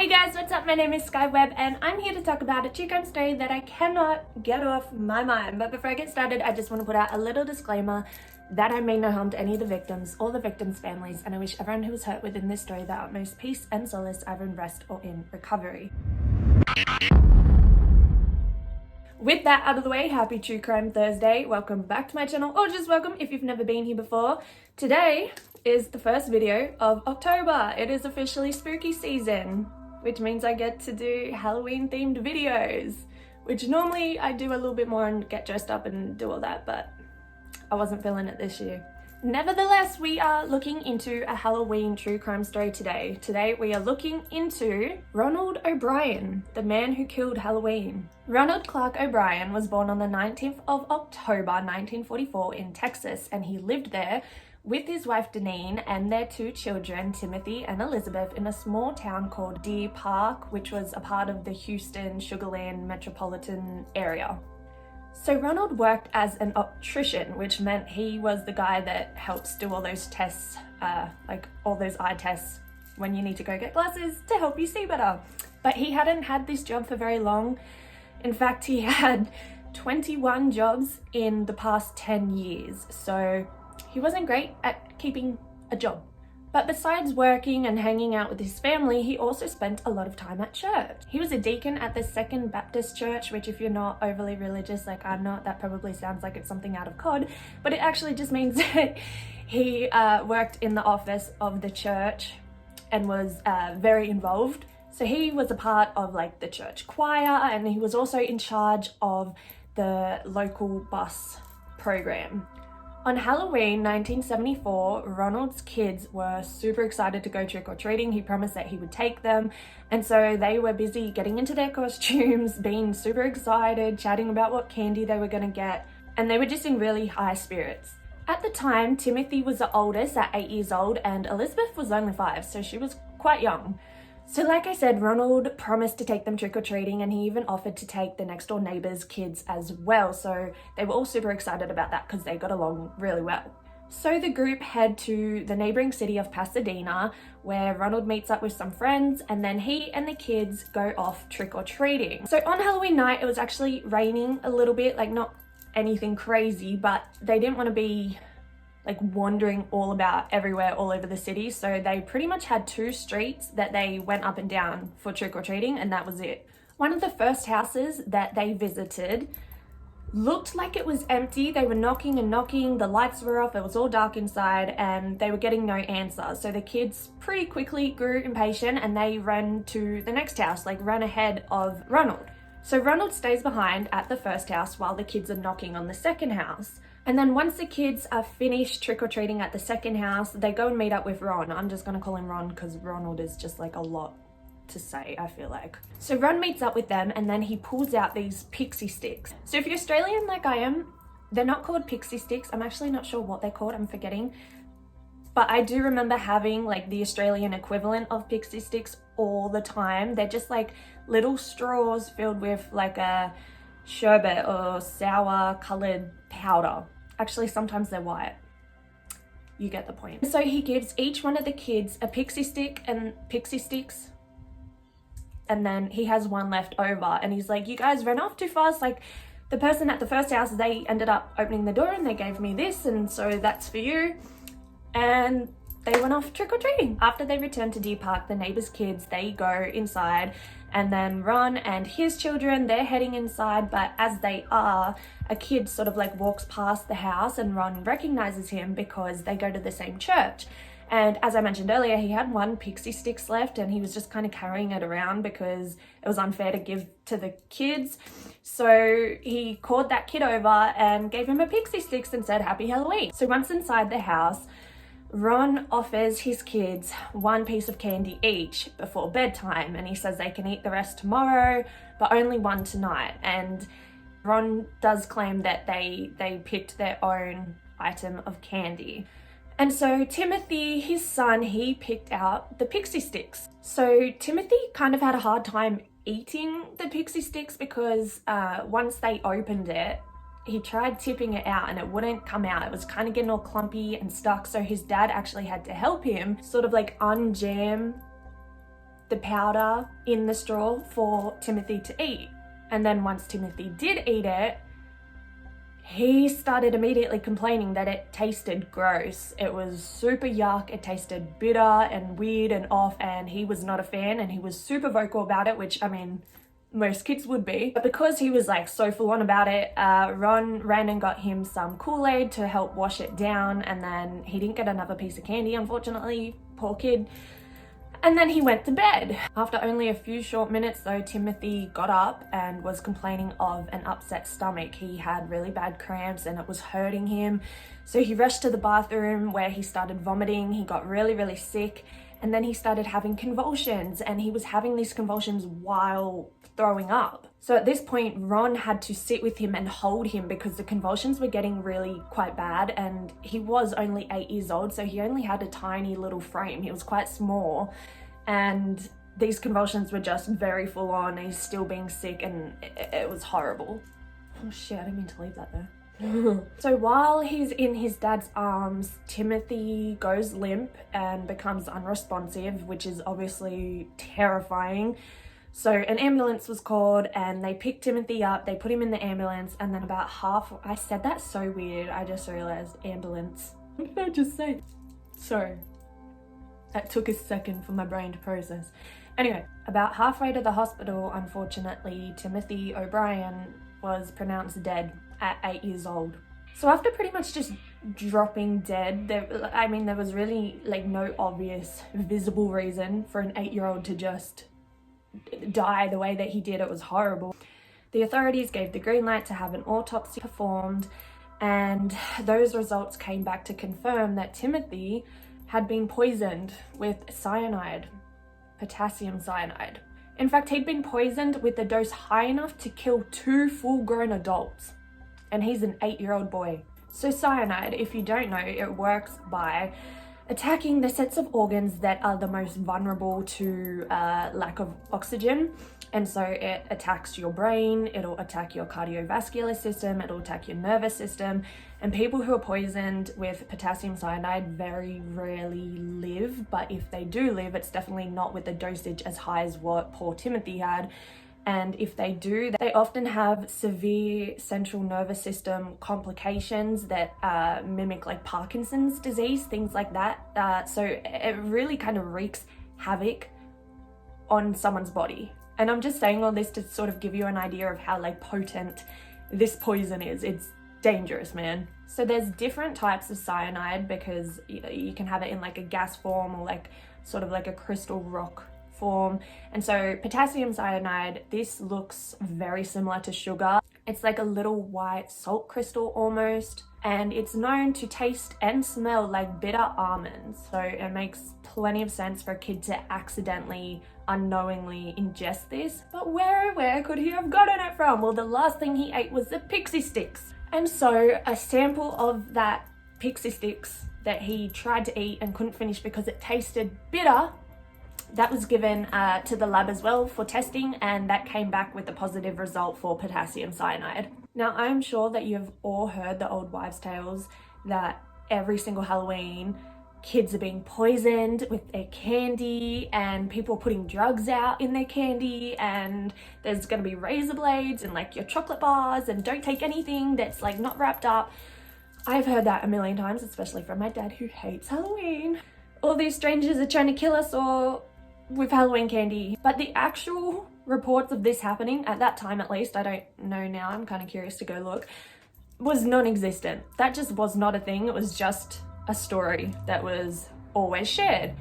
Hey guys, what's up? My name is Skyweb and I'm here to talk about a true crime story that I cannot get off my mind. But before I get started, I just want to put out a little disclaimer that I mean no harm to any of the victims or the victims' families, and I wish everyone who was hurt within this story the utmost peace and solace, either in rest or in recovery. With that out of the way, happy True Crime Thursday. Welcome back to my channel, or just welcome if you've never been here before. Today is the first video of October. It is officially spooky season, which means I get to do Halloween themed videos, which normally I do a little bit more and get dressed up and do all that, but I wasn't feeling it this year. Nevertheless, we are looking into a Halloween true crime story today. Today we are looking into Ronald O'Bryan, the man who killed Halloween. Ronald Clarke O'Bryan was born on the 19th of October 1944 in Texas, and he lived there with his wife Deneen and their two children, Timothy and Elizabeth, in a small town called Deer Park, which was a part of the Houston Sugar Land metropolitan area. So Ronald worked as an optician, which meant he was the guy that helps do all those tests, like all those eye tests when you need to go get glasses to help you see better. But he hadn't had this job for very long. In fact, he had 21 jobs in the past 10 years. So he wasn't great at keeping a job. But besides working and hanging out with his family, he also spent a lot of time at church. He was a deacon at the Second Baptist Church, which if you're not overly religious like I'm not, that probably sounds like it's something out of COD, but it actually just means that he worked in the office of the church and was very involved. So he was a part of like the church choir, and he was also in charge of the local bus program. On Halloween 1974, Ronald's kids were super excited to go trick-or-treating. He promised that he would take them, and so they were busy getting into their costumes, being super excited, chatting about what candy they were going to get, and they were just in really high spirits. At the time, Timothy was the oldest at 8 years old, and Elizabeth was only 5, so she was quite young. So like I said, Ronald promised to take them trick-or-treating, and he even offered to take the next door neighbor's kids as well. So they were all super excited about that because they got along really well. So the group head to the neighboring city of Pasadena, where Ronald meets up with some friends, and then he and the kids go off trick-or-treating. So on Halloween night, it was actually raining a little bit, like not anything crazy, but they didn't want to be like wandering all about everywhere all over the city, so they pretty much had 2 streets that they went up and down for trick-or-treating, and that was it. One of the first houses that they visited looked like it was empty. They were knocking and knocking, the lights were off, it was all dark inside, and they were getting no answer. So the kids pretty quickly grew impatient and they ran to the next house, like ran ahead of Ronald. So Ronald stays behind at the first house while the kids are knocking on the second house. And then once the kids are finished trick-or-treating at the second house, they go and meet up with Ron. I'm just gonna call him Ron because Ronald is just like a lot to say, I feel like. So Ron meets up with them and then he pulls out these pixie sticks. So if you're Australian like I am, they're not called pixie sticks. I'm actually not sure what they're called, I'm forgetting. But I do remember having like the Australian equivalent of pixie sticks all the time. They're just like little straws filled with like a sherbet or sour colored powder. Actually, sometimes they're white. You get the point. So he gives each one of the kids a pixie stick and pixie sticks. And then he has one left over. And he's like, you guys ran off too fast. Like the person at the first house, they ended up opening the door and they gave me this. And so that's for you. And they went off trick-or-treating. After they returned to Deer Park, the neighbor's kids, they go inside, and then Ron and his children, they're heading inside, but as they are, a kid sort of like walks past the house and Ron recognizes him because they go to the same church. And as I mentioned earlier, he had 1 pixie sticks left and he was just kind of carrying it around because it was unfair to give to the kids. So he called that kid over and gave him a pixie sticks and said, "Happy Halloween." So once inside the house, Ron offers his kids 1 piece of candy each before bedtime, and he says they can eat the rest tomorrow, but only 1 tonight. And Ron does claim that they picked their own item of candy. And so Timothy, his son, he picked out the pixie sticks. So Timothy kind of had a hard time eating the pixie sticks because once they opened it, he tried tipping it out and it wouldn't come out. It was kind of getting all clumpy and stuck. So his dad actually had to help him sort of like unjam the powder in the straw for Timothy to eat. And then once Timothy did eat it, he started immediately complaining that it tasted gross. It was super yuck, it tasted bitter and weird and off, and he was not a fan, and he was super vocal about it, which, I mean, most kids would be. But because he was like so full on about it, Ron ran and got him some Kool-Aid to help wash it down, and then he didn't get another piece of candy, unfortunately, poor kid. And then he went to bed. After only a few short minutes though, Timothy got up and was complaining of an upset stomach. He had really bad cramps and it was hurting him. So he rushed to the bathroom where he started vomiting. He got really, really sick. And then he started having convulsions, and he was having these convulsions while throwing up. So at this point, Ron had to sit with him and hold him because the convulsions were getting really quite bad, and he was only 8 years old, so he only had a tiny little frame. He was quite small, and these convulsions were just very full on. He's still being sick, and it was horrible. Oh shit, I didn't mean to leave that there. So while he's in his dad's arms, Timothy goes limp and becomes unresponsive, which is obviously terrifying. So an ambulance was called and they picked Timothy up, they put him in the ambulance, and then about I said that so weird, I just realized ambulance. What did I just say? Sorry. That took a second for my brain to process. Anyway, about halfway to the hospital, unfortunately, Timothy O'Bryan was pronounced dead at 8 years old. So after pretty much just dropping dead, there was really like no obvious visible reason for an 8-year-old to just die the way that he did. It was horrible. The authorities gave the green light to have an autopsy performed, and those results came back to confirm that Timothy had been poisoned with cyanide, potassium cyanide. In fact, he'd been poisoned with a dose high enough to kill 2 full-grown adults, and he's an 8-year-old boy. So cyanide, if you don't know, it works by attacking the sets of organs that are the most vulnerable to lack of oxygen. And so it attacks your brain, it'll attack your cardiovascular system, it'll attack your nervous system. And people who are poisoned with potassium cyanide very rarely live, but if they do live, it's definitely not with a dosage as high as what poor Timothy had. And if they do, they often have severe central nervous system complications that mimic like Parkinson's disease, things like that. So it really kind of wreaks havoc on someone's body. And I'm just saying all this to sort of give you an idea of how like potent this poison is. It's dangerous, man. So there's different types of cyanide because you can have it in like a gas form or like sort of like a crystal rock form. And so potassium cyanide, this looks very similar to sugar. It's like a little white salt crystal almost, and it's known to taste and smell like bitter almonds. So it makes plenty of sense for a kid to accidentally, unknowingly ingest this. But where could he have gotten it from? Well, the last thing he ate was the pixie sticks. And so a sample of that pixie sticks that he tried to eat and couldn't finish because it tasted bitter, that was given to the lab as well for testing, and that came back with a positive result for potassium cyanide. Now, I'm sure that you've all heard the old wives' tales that every single Halloween, kids are being poisoned with their candy and people are putting drugs out in their candy, and there's going to be razor blades and like your chocolate bars, and don't take anything that's like not wrapped up. I've heard that a million times, especially from my dad who hates Halloween. All these strangers are trying to kill us or with Halloween candy. But the actual reports of this happening, at that time at least, I don't know now, I'm kind of curious to go look, was non-existent. That just was not a thing. It was just a story that was always shared.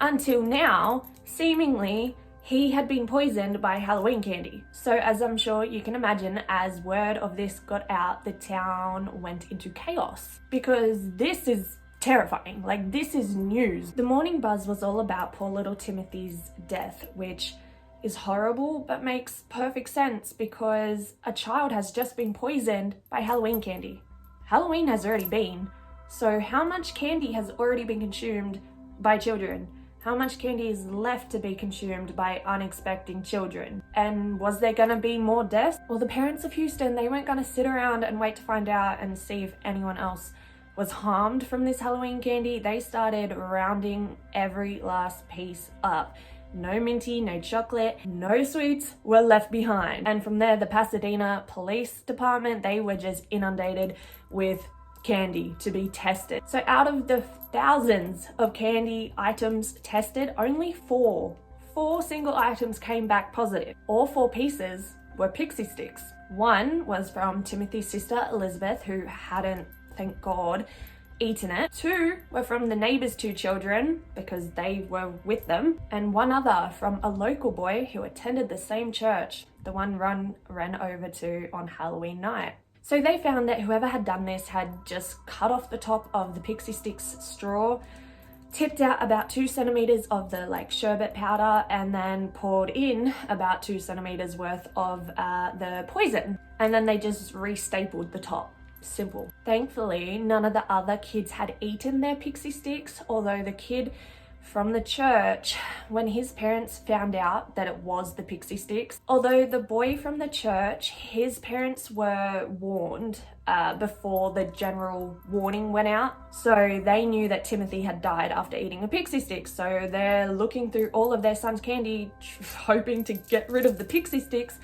Until now, seemingly, he had been poisoned by Halloween candy. So as I'm sure you can imagine, as word of this got out, the town went into chaos because this is terrifying. Like, this is news. The morning buzz was all about poor little Timothy's death, which is horrible but makes perfect sense because a child has just been poisoned by Halloween candy. Halloween has already been, so how much candy has already been consumed by children? How much candy is left to be consumed by unexpecting children? And was there gonna be more deaths? Well, the parents of Houston, they weren't gonna sit around and wait to find out and see if anyone else was harmed from this Halloween candy. They started rounding every last piece up. No minty, no chocolate, no sweets were left behind. And from there, the Pasadena Police Department, they were just inundated with candy to be tested. So out of the thousands of candy items tested, only four single items came back positive. All 4 pieces were pixie sticks. One was from Timothy's sister Elizabeth, who hadn't, thank God, eaten it. 2 were from the neighbor's 2 children because they were with them, and 1 other from a local boy who attended the same church, the one Ron ran over to on Halloween night. So they found that whoever had done this had just cut off the top of the pixie sticks straw, tipped out about 2 centimeters of the sherbet powder, and then poured in about 2 centimeters worth of the poison. And then they just re-stapled the top. Simple. Thankfully, none of the other kids had eaten their pixie sticks, although the kid from the church, when his parents found out that it was the pixie sticks, although the boy from the church, his parents were warned before the general warning went out, so they knew that Timothy had died after eating the pixie sticks. So they're looking through all of their son's candy, hoping to get rid of the pixie sticks.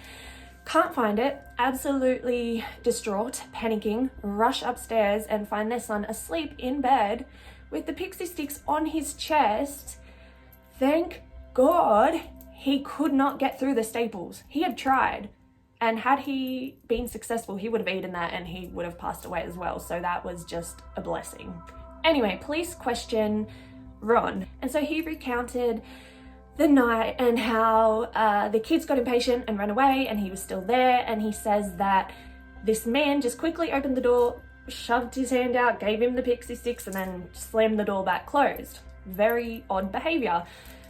Can't find it, absolutely distraught, panicking, rush upstairs and find their son asleep in bed with the pixie sticks on his chest. Thank God he could not get through the staples. He had tried, and had he been successful, he would have eaten that and he would have passed away as well. So that was just a blessing. Anyway, police question Ron, and so he recounted the night and how the kids got impatient and ran away and he was still there, and he says that this man just quickly opened the door, shoved his hand out, gave him the pixie sticks, and then slammed the door back closed. Very odd behavior.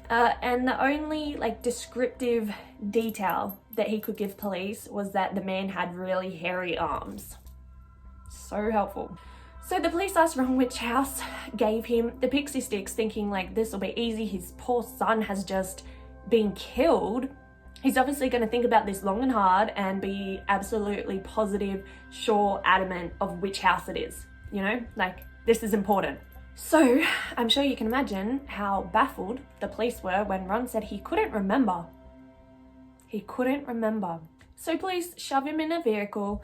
And the only descriptive detail that he could give police was that the man had really hairy arms. So helpful. So the police asked Ron which house gave him the pixie sticks, thinking this will be easy. His poor son has just been killed. He's obviously going to think about this long and hard and be absolutely positive, sure, adamant of which house it is. You know, this is important. So I'm sure you can imagine how baffled the police were when Ron said he couldn't remember. He couldn't remember. So police shove him in a vehicle,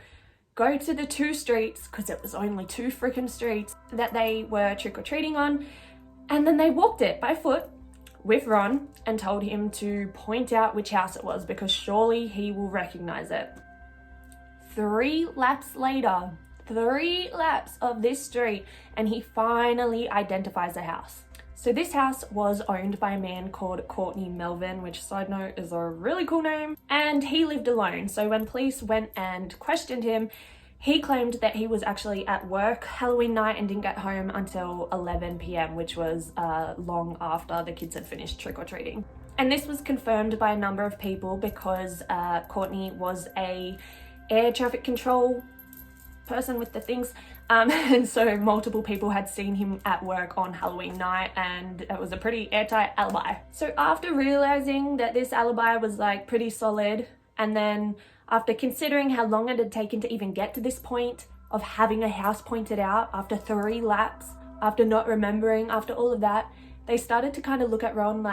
go to the 2 streets, because it was only 2 freaking streets that they were trick-or-treating on, and then they walked it by foot with Ron and told him to point out which house it was because surely he will recognize it. 3 laps later, 3 laps of this street, and he finally identifies the house. So this house was owned by a man called Courtney Melvin, which, side note, is a really cool name, and he lived alone. So when police went and questioned him, he claimed that he was actually at work Halloween night and didn't get home until 11 p.m, which was long after the kids had finished trick-or-treating. And this was confirmed by a number of people because Courtney was a air traffic control person with the things, and so multiple people had seen him at work on Halloween night, and it was a pretty airtight alibi. So after realizing that this alibi was pretty solid, and then after considering how long it had taken to even get to this point of having a house pointed out after 3 laps, after not remembering, after all of that, they started to kind of look at Ron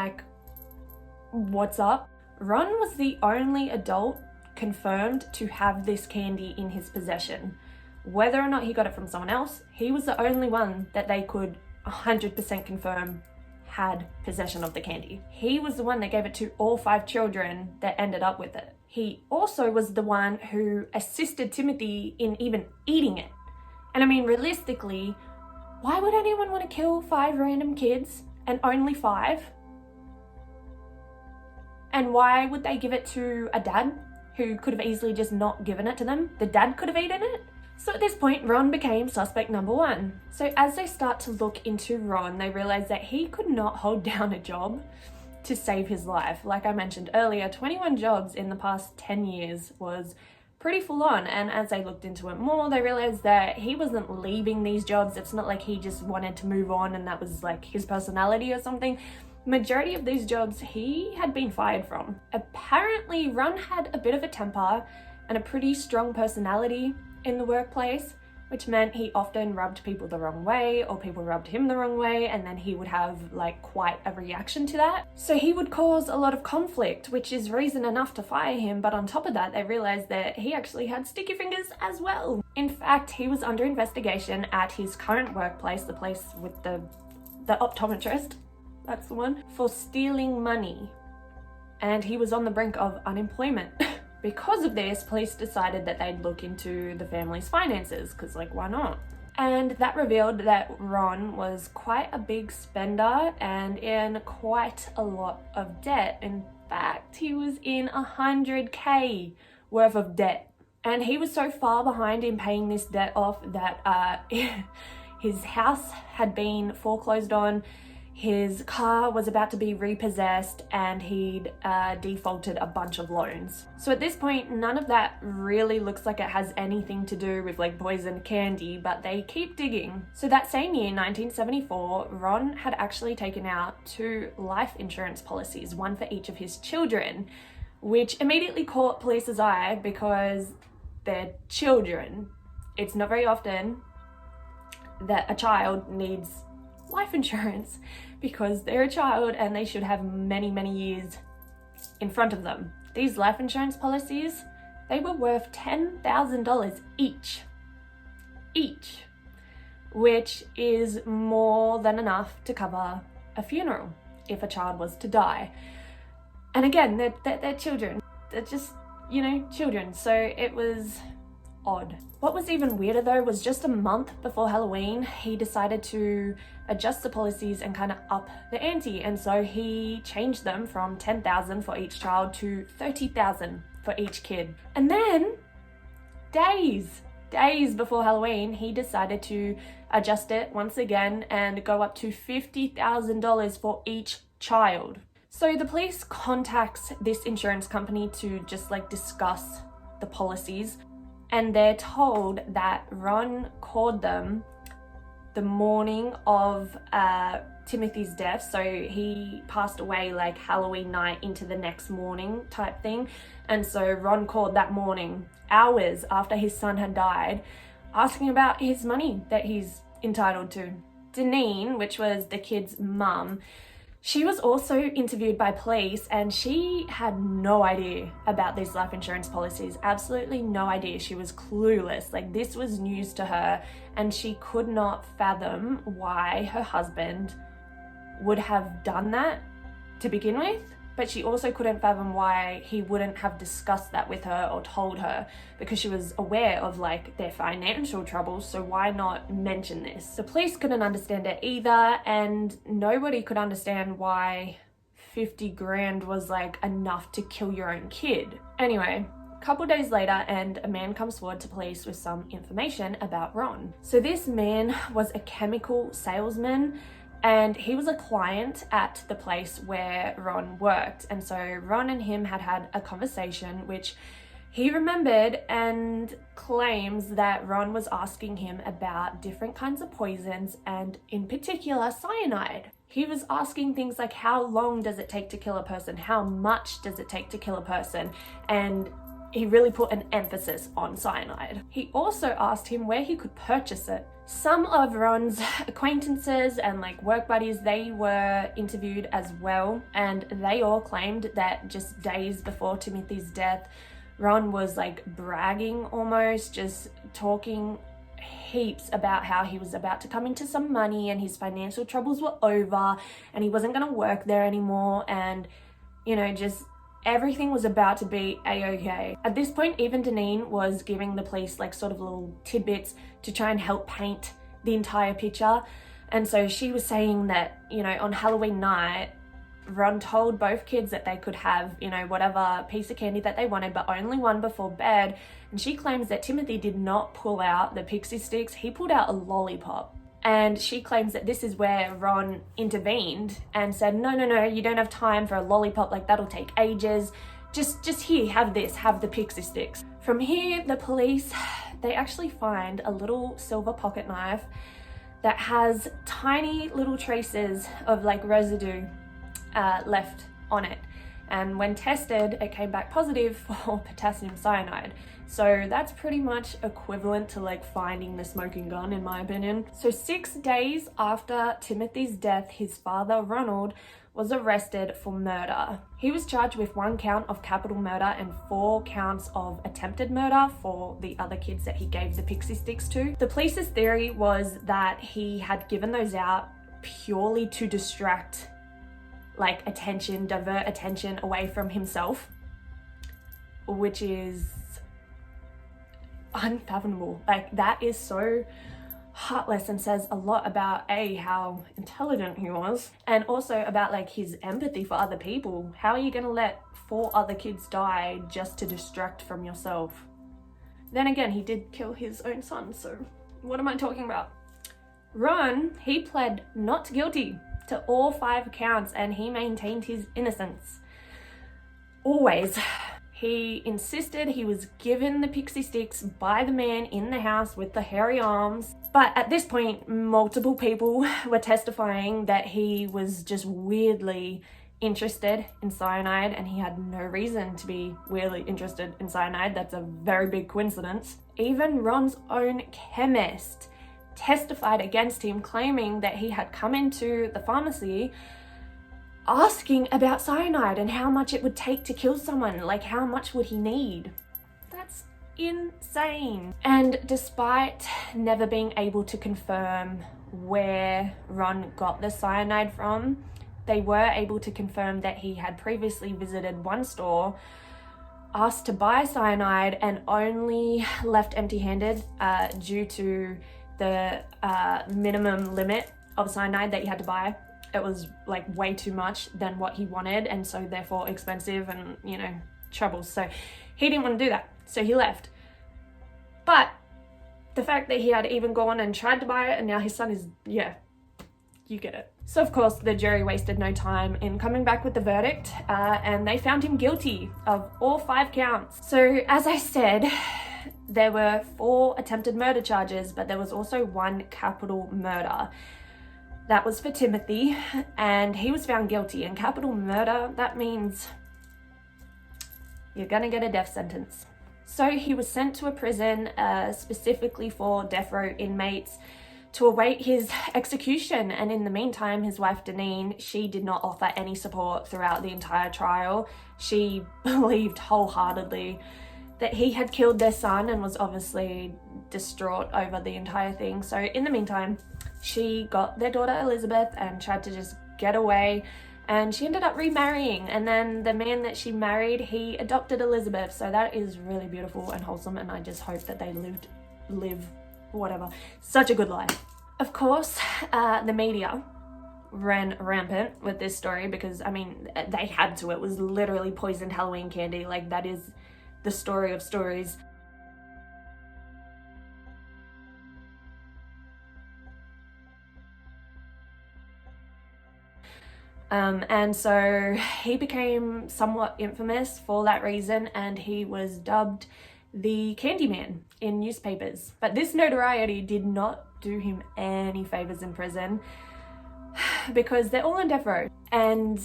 what's up? Ron was the only adult confirmed to have this candy in his possession. Whether or not he got it from someone else, he was the only one that they could 100% confirm had possession of the candy. He was the one that gave it to all 5 children that ended up with it. He also was the one who assisted Timothy in even eating it. And I mean, realistically, why would anyone want to kill 5 random kids, and only 5? And why would they give it to a dad who could have easily just not given it to them? The dad could have eaten it? So at this point, Ron became suspect number 1. So as they start to look into Ron, they realize that he could not hold down a job to save his life. Like I mentioned earlier, 21 jobs in the past 10 years was pretty full on. And as they looked into it more, they realized that he wasn't leaving these jobs. It's not like he just wanted to move on and that was his personality or something. Majority of these jobs he had been fired from. Apparently, Ron had a bit of a temper and a pretty strong personality in the workplace, which meant he often rubbed people the wrong way or people rubbed him the wrong way, and then he would have like quite a reaction to that. So he would cause a lot of conflict, which is reason enough to fire him. But on top of that, they realized that he actually had sticky fingers as well. In fact, he was under investigation at his current workplace, the place with the optometrist, that's the one, for stealing money. And he was on the brink of unemployment. Because of this, police decided that they'd look into the family's finances, because like, why not? And that revealed that Ron was quite a big spender and in quite a lot of debt. In fact, he was in $100K worth of debt. And he was so far behind in paying this debt off that his house had been foreclosed on, his car was about to be repossessed, and he'd defaulted a bunch of loans. So at this point, none of that really looks like it has anything to do with like poison candy, but they keep digging. So that same year, 1974, Ron had actually taken out 2 life insurance policies, one for each of his children, which immediately caught police's eye because they're children. It's not very often that a child needs life insurance because they're a child and they should have many, many years in front of them. These life insurance policies, they were worth $10,000 each, which is more than enough to cover a funeral if a child was to die. And again, they're children. They're just, you know, children. So it was odd. What was even weirder though was just a month before Halloween, he decided to adjust the policies and kind of up the ante. And so he changed them from $10,000 for each child to $30,000 for each kid. And then days before Halloween, he decided to adjust it once again and go up to $50,000 for each child. So the police contacts this insurance company to just like discuss the policies, and they're told that Ron called them the morning of Timothy's death. So he passed away like Halloween night into the next morning type thing. And so Ron called that morning, hours after his son had died, asking about his money that he's entitled to. Deneen, which was the kid's mum, she was also interviewed by police, and she had no idea about these life insurance policies. Absolutely no idea. She was clueless. Like, this was news to her, and she could not fathom why her husband would have done that to begin with. But she also couldn't fathom why he wouldn't have discussed that with her or told her, because she was aware of like their financial troubles, so why not mention this? The police couldn't understand it either, and nobody could understand why 50 grand was like enough to kill your own kid. Anyway, a couple days later, and a man comes forward to police with some information about Ron. So this man was a chemical salesman, and he was a client at the place where Ron worked. And so Ron and him had a conversation which he remembered, and claims that Ron was asking him about different kinds of poisons, and in particular cyanide. He was asking things like, how long does it take to kill a person? How much does it take to kill a person? And he really put an emphasis on cyanide. He also asked him where he could purchase it. Some of Ron's acquaintances and like work buddies, they were interviewed as well, and they all claimed that just days before Timothy's death, Ron was like bragging almost, just talking heaps about how he was about to come into some money and his financial troubles were over and he wasn't going to work there anymore, and you know, just everything was about to be a-okay. At this point, even Deneen was giving the police like sort of little tidbits to try and help paint the entire picture. And so she was saying that, you know, on Halloween night, Ron told both kids that they could have, you know, whatever piece of candy that they wanted, but only one before bed. And she claims that Timothy did not pull out the pixie sticks, he pulled out a lollipop. And she claims that this is where Ron intervened and said, no, you don't have time for a lollipop, like that'll take ages. Just here, have this, have the pixie sticks. From here, the police, they actually find a little silver pocket knife that has tiny little traces of like residue left on it. And when tested, it came back positive for potassium cyanide. So that's pretty much equivalent to like finding the smoking gun, in my opinion. So 6 days after Timothy's death, his father, Ronald, was arrested for murder. He was charged with 1 count of capital murder and 4 counts of attempted murder for the other kids that he gave the pixie sticks to. The police's theory was that he had given those out purely to distract like attention, divert attention away from himself, which is unfathomable. Like, that is so heartless and says a lot about how intelligent he was, and also about like his empathy for other people. How are you gonna let 4 other kids die just to distract from yourself? Then again, he did kill his own son, so what am I talking about? Ron, he pled not guilty to all 5 counts and he maintained his innocence. Always. He insisted he was given the pixie sticks by the man in the house with the hairy arms. But at this point, multiple people were testifying that he was just weirdly interested in cyanide, and he had no reason to be weirdly interested in cyanide. That's a very big coincidence. Even Ron's own chemist testified against him, claiming that he had come into the pharmacy asking about cyanide and how much it would take to kill someone. Like, how much would he need? That's insane. And despite never being able to confirm where Ron got the cyanide from, they were able to confirm that he had previously visited one store, asked to buy cyanide, and only left empty-handed due to the minimum limit of cyanide that you had to buy. It was like way too much than what he wanted, and so therefore expensive and, you know, troubles. So he didn't want to do that, so he left. But the fact that he had even gone and tried to buy it, and now his son is, yeah, you get it. So of course the jury wasted no time in coming back with the verdict, and they found him guilty of all 5 counts. So as I said, there were 4 attempted murder charges, but there was also 1 capital murder. That was for Timothy, and he was found guilty. And capital murder, that means you're gonna get a death sentence. So he was sent to a prison specifically for death row inmates to await his execution. And in the meantime, his wife Deneen, she did not offer any support throughout the entire trial. She believed wholeheartedly that he had killed their son and was obviously distraught over the entire thing. So in the meantime, she got their daughter Elizabeth and tried to just get away, and she ended up remarrying, and then the man that she married, he adopted Elizabeth. So that is really beautiful and wholesome, and I just hope that they live whatever, such a good life. Of course, the media ran rampant with this story because, I mean, they had to. It was literally poisoned Halloween candy. Like, that is the story of stories. And so he became somewhat infamous for that reason, and he was dubbed the Candyman in newspapers. But this notoriety did not do him any favors in prison because they're all on death row. And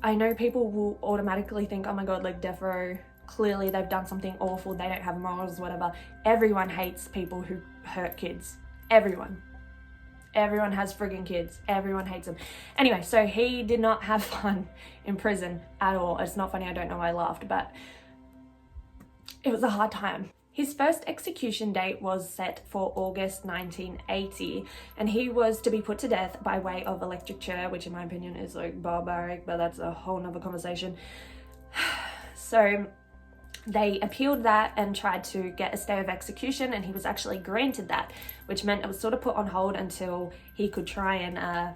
I know people will automatically think, oh my god, like death row, clearly they've done something awful, they don't have morals, whatever. Everyone hates people who hurt kids. Everyone has friggin' kids. Everyone hates them. Anyway, so he did not have fun in prison at all. It's not funny, I don't know why I laughed, but it was a hard time. His first execution date was set for August 1980, and he was to be put to death by way of electric chair, which in my opinion is like barbaric, but that's a whole nother conversation. So they appealed that and tried to get a stay of execution, and he was actually granted that, which meant it was sort of put on hold until he could try and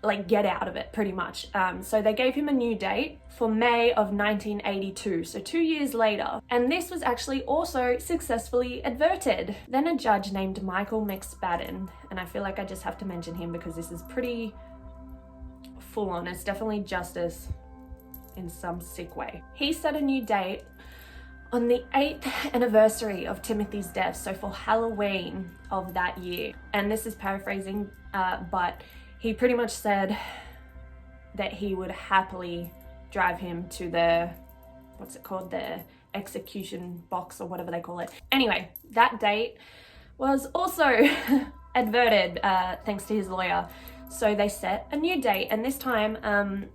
like get out of it, pretty much. So they gave him a new date for May of 1982, so 2 years later, and this was actually also successfully averted. Then a judge named Michael McSpadden, and I feel like I just have to mention him because this is pretty full on. It's definitely justice in some sick way. He set a new date on the 8th anniversary of Timothy's death, so for Halloween of that year. And this is paraphrasing, but he pretty much said that he would happily drive him to the, what's it called, the execution box or whatever they call it. Anyway, that date was also adverted thanks to his lawyer. So they set a new date, and this time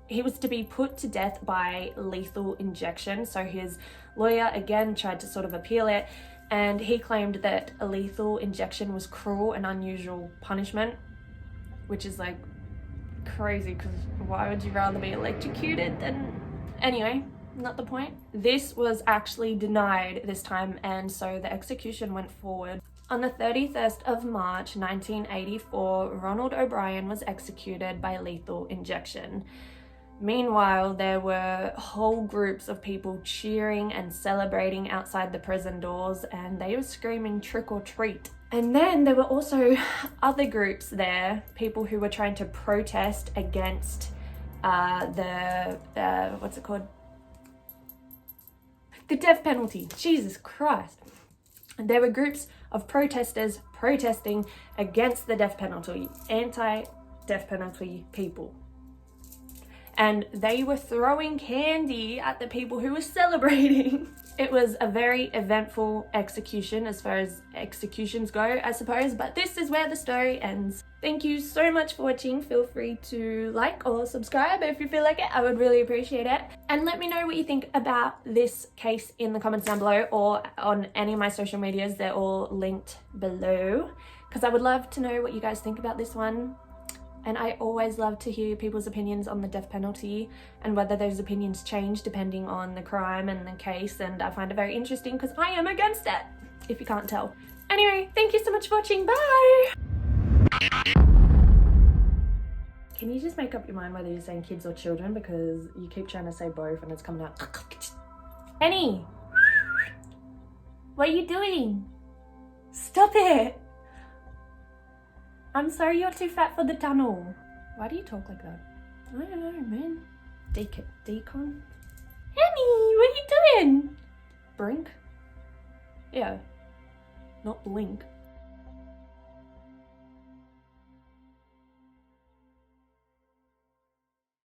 he was to be put to death by lethal injection. So his lawyer again tried to sort of appeal it, and he claimed that a lethal injection was cruel and unusual punishment, which is like crazy, because why would you rather be electrocuted than... Anyway, not the point. This was actually denied this time, and so the execution went forward. On the 31st of March 1984, Ronald O'Bryan was executed by lethal injection. Meanwhile, there were whole groups of people cheering and celebrating outside the prison doors, and they were screaming "trick or treat." And then there were also other groups there, people who were trying to protest against what's it called? The death penalty. Jesus Christ. There were groups of protesters protesting against the death penalty, anti-death penalty people. And they were throwing candy at the people who were celebrating. It was a very eventful execution as far as executions go, I suppose, but this is where the story ends. Thank you so much for watching. Feel free to like or subscribe if you feel like it. I would really appreciate it. And let me know what you think about this case in the comments down below, or on any of my social medias. They're all linked below, because I would love to know what you guys think about this one. And I always love to hear people's opinions on the death penalty and whether those opinions change depending on the crime and the case. And I find it very interesting because I am against it, if you can't tell. Anyway, thank you so much for watching. Bye! Can you just make up your mind whether you're saying kids or children, because you keep trying to say both and it's coming out. Penny! What are you doing? Stop it! I'm sorry, you're too fat for the tunnel. Why do you talk like that? I don't know, man. Decon? Henny, what are you doing? Brink? Yeah, not blink.